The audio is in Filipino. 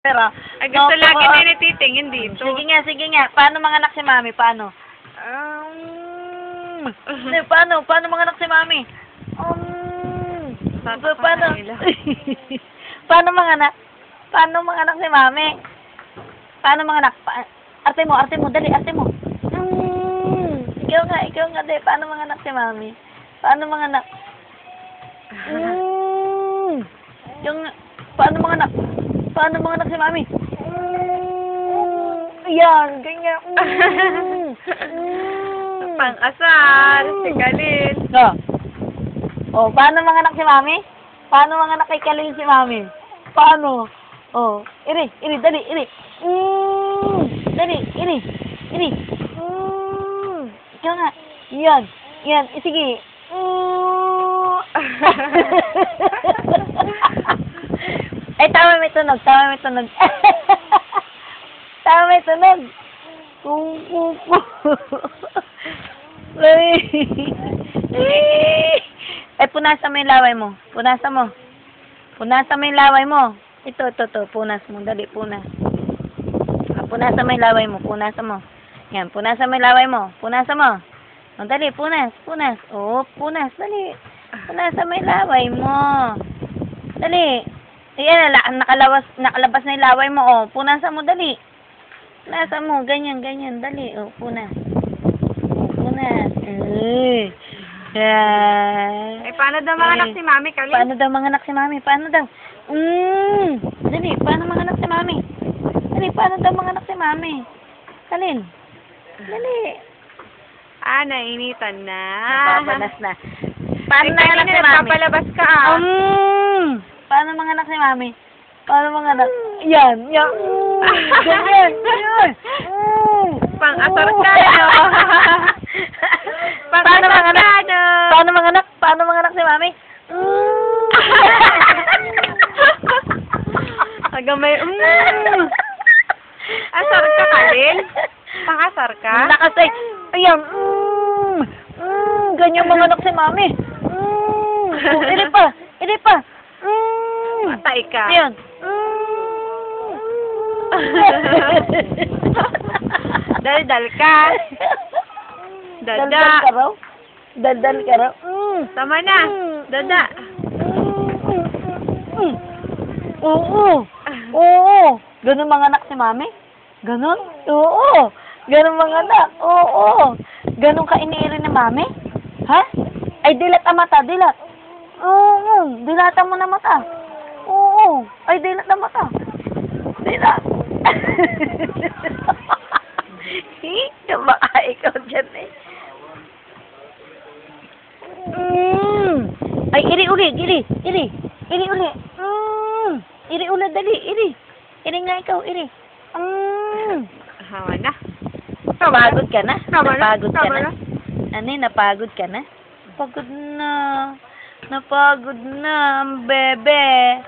Pero, Ay, gusto lagi na natitingin dito. Sige nga. Paano manganak si Mami? Paano? Paano manganak si Mami? Paano? Paano manganak? Paano manganak si Mami? Paano manganak? Arte mo, dali, arte mo. Ikaw nga, dali. Paano manganak si Mami? Paano manganak? Paano manganak? Paano manganak si Mami? Yan, ganyan. Pang-asar, si Kalil. Paano manganak si Mami? Paano manganak kay Kalil si Mami? Paano? Dali, iri. Ikaw nga. Yan. Sige. Tama may tunog. Tama may tunog. Punasan mo yung laway mo. Punasan mo yung laway mo. Ito. Punas mo. Dali, punas. Punasan mo yung laway mo. Punasan mo. Yan, punasan mo yung laway mo. Punasan mo. Dali, punas. Punas. Dali. Punasan mo yung laway mo. Dali. Ayan, nakalabas na yung laway mo. Punasan mo, dali. Punasan mo, ganyan, dali. Punas. Punas. Paano daw manganak si Mami, Kalil? Paano daw manganak si Mami? Dali, paano manganak si Mami? Dali, paano daw manganak si Mami? Kalil. Dali. Nainitan na. Napapanas na. Paano manganak si Mami? Napapalabas ka, Paano manganak si Mami? Paano manganak? Yan. Ganyan. Pang-asar ka, no? Paano manganak? Paano manganak si Mami? Agamay, Asar ka, Kalil? Pang-asar ka? Nakasay. Ayan. Ganyan manganak si Mami. Iri pa. Patay ka. Ayan. Daldal ka. Dada. Daldal ka raw. Tama na. Dada. Oo. Ganun manganak si Mami? Ganun? Oo. Ganun manganak. Oo. Ganun ka iniiri ni Mami? Ha? Ay, dilat ang mata. Dilat. Oo. Dilatan mo na mata. Oo. Ay, dilat ang mata. Dilat. Baka ikaw dyan eh. Ay, iri uli. Iri uli. Iri uli, dali. Iri nga ikaw, iri. Hawa na. Napagod ka na? Tama na. Napagod ka na? Napagod na ang bebe.